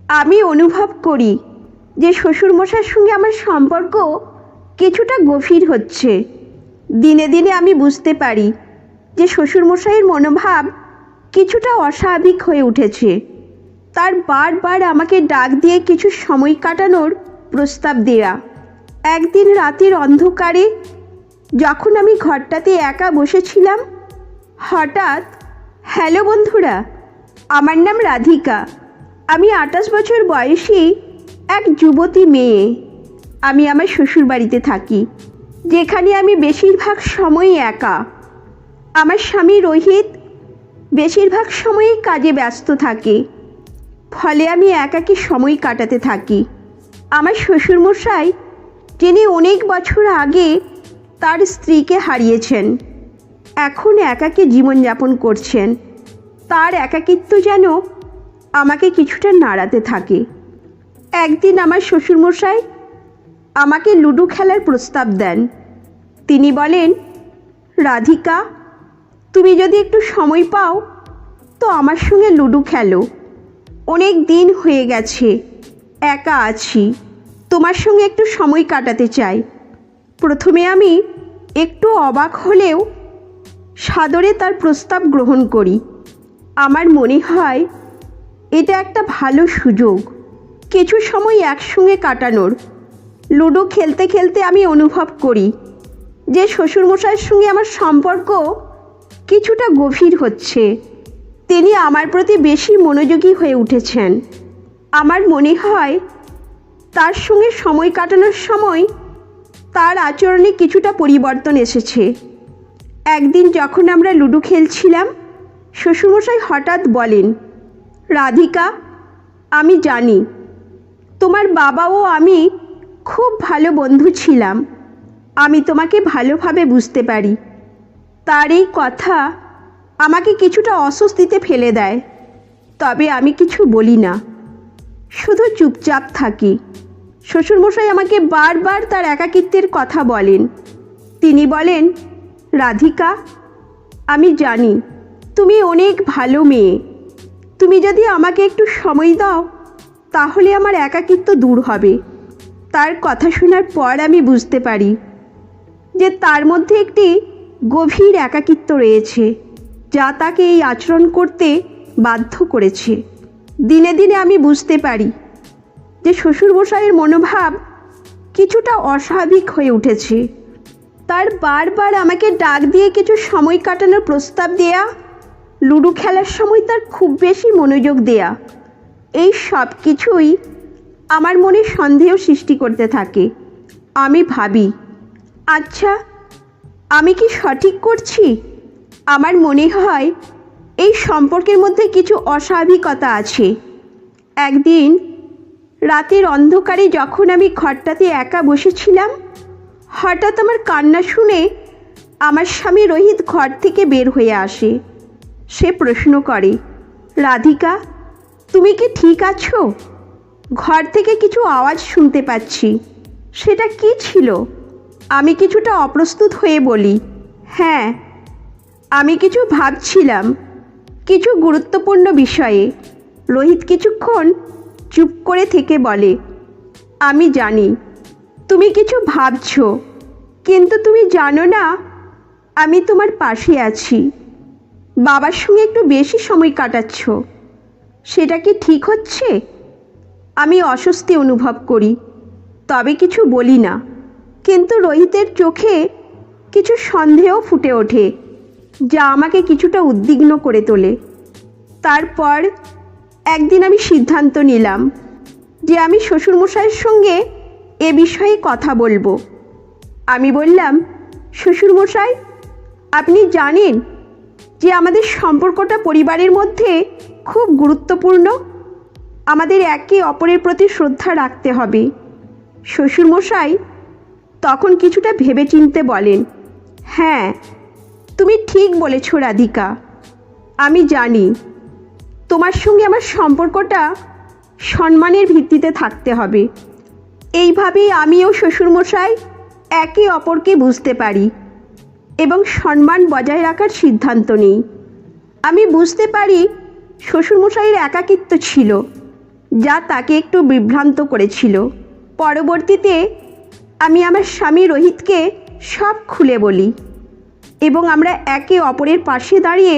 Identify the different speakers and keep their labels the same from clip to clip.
Speaker 1: আমি অনুভব করি যে শ্বশুরমশাইয়ের সঙ্গে আমার সম্পর্ক কিছুটা গভীর হচ্ছে। দিনে দিনে আমি বুঝতে পারি যে শ্বশুরমশাইয়ের মনোভাব কিছুটা অস্বাভাবিক হয়ে উঠেছে। তার বারবার আমাকে ডাক দিয়ে কিছু সময় কাটানোর প্রস্তাব দেয়া। একদিন রাতের অন্ধকারে যখন আমি ঘরটাতে একা বসেছিলাম, হঠাৎ, হ্যালো বন্ধুরা, আমার নাম রাধিকা, আমি 28 বছর বয়সী এক যুবতী মেয়ে। আমি আমার শ্বশুরবাড়িতে থাকি, যেখানে আমি বেশিরভাগ সময়ই একা। আমার স্বামী রোহিত বেশিরভাগ সময়ই কাজে ব্যস্ত থাকে, ফলে আমি একাকী সময় কাটাতে থাকি। আমার শ্বশুরমশাই, যিনি অনেক বছর আগে তার স্ত্রীকে হারিয়েছেন, এখন একাকী জীবনযাপন করছেন। তার একাকিত্ব যেন আমাকে কিছুটা নাড়াতে থাকে। একদিন আমার শ্বশুরমশাই আমাকে লুডো খেলার প্রস্তাব দেন। তিনি বলেন, রাধিকা, তুমি যদি একটু সময় পাও তো আমার সঙ্গে লুডো খেলো। অনেক দিন হয়ে গেছে একা আছি, তোমার সঙ্গে একটু সময় কাটাতে চাই। প্রথমে আমি একটু অবাক হলেও সাদরে তার প্রস্তাব গ্রহণ করি। আমার মনে হয় এটা একটা ভালো সুযোগ কিছু সময় একসঙ্গে কাটানোর। লুডো খেলতে খেলতে আমি অনুভব করি যে শ্বশুরমশাইয়ের সঙ্গে আমার সম্পর্ক কিছুটা গভীর হচ্ছে। তিনি আমার প্রতি বেশি মনোযোগী হয়ে উঠেছেন। আমার মনে হয় তার সঙ্গে সময় কাটানোর সময় তার আচরণে কিছুটা পরিবর্তন এসেছে। একদিন যখন আমরা লুডো খেলছিলাম, শ্বশুরমশাই হঠাৎ বলেন, রাধিকা, আমি জানি তোমার বাবা ও আমি খুব ভালো বন্ধু ছিলাম। আমি তোমাকে ভালোভাবে বুঝতে পারি। তার এই কথা আমাকে কিছুটা অস্বস্তিতে ফেলে দেয়। তবে আমি কিছু বলি না, শুধু চুপচাপ থাকি। শ্বশুরমশাই আমাকে বারবার তার একাকিত্বের কথা বলেন। তিনি বলেন, রাধিকা, আমি জানি তুমি অনেক ভালো মেয়ে। তুমি যদি আমাকে একটু সময় দাও তাহলে আমার একাকিত্ব দূর হবে। তার কথা শোনার পর আমি বুঝতে পারি যে তার মধ্যে একটি গভীর একাকিত্ব রয়েছে, যা তাকে এই আচরণ করতে বাধ্য করেছে। দিনে দিনে আমি বুঝতে পারি যে শ্বশুরমশাইয়ের মনোভাব কিছুটা অস্বাভাবিক হয়ে উঠেছে। তার বারবার আমাকে ডাক দিয়ে কিছু সময় কাটানোর প্রস্তাব দেয়া, লুডো খেলার সময় তার খুব বেশি মনোযোগ দেয়া, এই সব কিছুই আমার মনে সন্দেহ সৃষ্টি করতে থাকে। আমি ভাবি, আচ্ছা, আমি কি সঠিক করছি? আমার মনে হয় এই সম্পর্কের মধ্যে কিছু অস্বাভাবিকতা আছে। একদিন রাতের অন্ধকারে যখন আমি ঘরটাতে একা বসেছিলাম, হঠাৎ আমার কান্না শুনে আমার স্বামী রোহিত ঘর থেকে বের হয়ে আসে। সে প্রশ্ন করে, রাধিকা, তুমি কি ঠিক আছো? ঘর থেকে কিছু আওয়াজ শুনতে পাচ্ছি, সেটা কি ছিল? আমি কিছুটা অপ্রস্তুত হয়ে বলি, হ্যাঁ, আমি কিছু ভাবছিলাম, কিছু গুরুত্বপূর্ণ বিষয়ে। রোহিত কিছুক্ষণ চুপ করে থেকে বলে, আমি জানি তুমি কিছু ভাবছো, কিন্তু তুমি জানো না আমি তোমার পাশে আছি। বাবার সঙ্গে একটু বেশি সময় কাটাচ্ছ, সেটা কি ঠিক হচ্ছে? আমি অস্বস্তি অনুভব করি, তবে কিছু বলি না। কিন্তু রোহিতের চোখে কিছু সন্দেহ ফুটে ওঠে, যা আমাকে কিছুটা উদ্বিগ্ন করে তোলে। তারপর একদিন আমি সিদ্ধান্ত নিলাম যে আমি শ্বশুরমশাইয়ের সঙ্গে এ বিষয়ে কথা বলবো। আমি বললাম, শ্বশুরমশাই, আপনি জানেন যে আমাদের সম্পর্কটা পরিবারের মধ্যে খুব গুরুত্বপূর্ণ। আমাদের একে অপরের প্রতি শ্রদ্ধা রাখতে হবে। শ্বশুরমশাই তখন কিছুটা ভেবেচিন্তে বলেন, হ্যাঁ, তুমি ঠিক বলেছ রাধিকা। আমি জানি তোমার সঙ্গে আমার সম্পর্কটা সম্মানের ভিত্তিতে থাকতে হবে। এইভাবেই আমিও শ্বশুরমশাই একে অপরকে বুঝতে পারি এবং সম্মান বজায় রাখার সিদ্ধান্ত নিই। আমি বুঝতে পারি শ্বশুরমশাইয়ের একাকিত্ব ছিল, যা তাকে একটু বিভ্রান্ত করেছিল। পরবর্তীতে আমি আমার স্বামী রোহিতকে সব খুলে বলি এবং আমরা একে অপরের পাশে দাঁড়িয়ে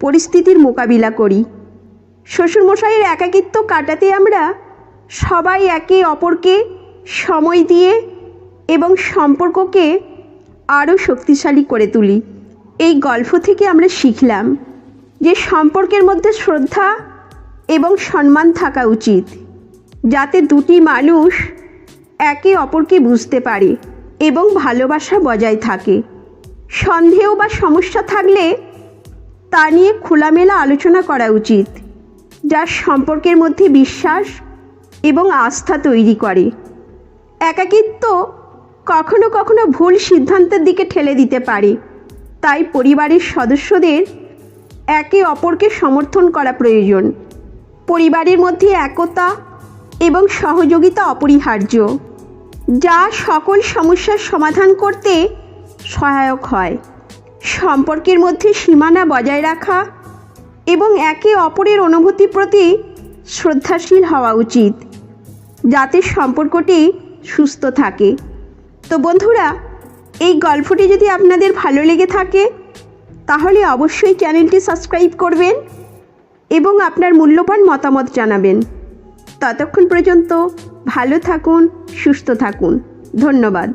Speaker 1: পরিস্থিতির মোকাবিলা করি। শ্বশুরমশাইয়ের একাকিত্ব কাটাতে আমরা সবাই একে অপরকে সময় দিয়ে এবং সম্পর্ককে আরও শক্তিশালী করে তুলি। এই গল্প থেকে আমরা শিখলাম যে সম্পর্কের মধ্যে শ্রদ্ধা এবং সম্মান থাকা উচিত, যাতে দুটি মানুষ একে অপরকে বুঝতে পারে এবং ভালোবাসা বজায় থাকে। সন্দেহ বা সমস্যা থাকলে তা নিয়ে খোলামেলা আলোচনা করা উচিত, যা সম্পর্কের মধ্যে বিশ্বাস এবং আস্থা তৈরি করে। একাকিত্ব কখনো কখনো ভুল সিদ্ধান্তের দিকে ঠেলে দিতে পারে, তাই পরিবারের সদস্যদের একে অপরকে সমর্থন করা প্রয়োজন। পরিবারের মধ্যে একতা এবং সহযোগিতা অপরিহার্য, যা সকল সমস্যার সমাধান করতে সহায়ক হয়। সম্পর্কের মধ্যে সীমানা বজায় রাখা এবং একে অপরের অনুভূতির প্রতি শ্রদ্ধাশীল হওয়া উচিত, যাতে সম্পর্কটি সুস্থ থাকে। তো বন্ধুরা, এই গল্পটি যদি আপনাদের ভালো লেগে থাকে তাহলে অবশ্যই চ্যানেলটি সাবস্ক্রাইব করবেন এবং আপনার মূল্যবান মতামত জানাবেন। ততক্ষণ পর্যন্ত ভালো থাকুন, সুস্থ থাকুন। ধন্যবাদ।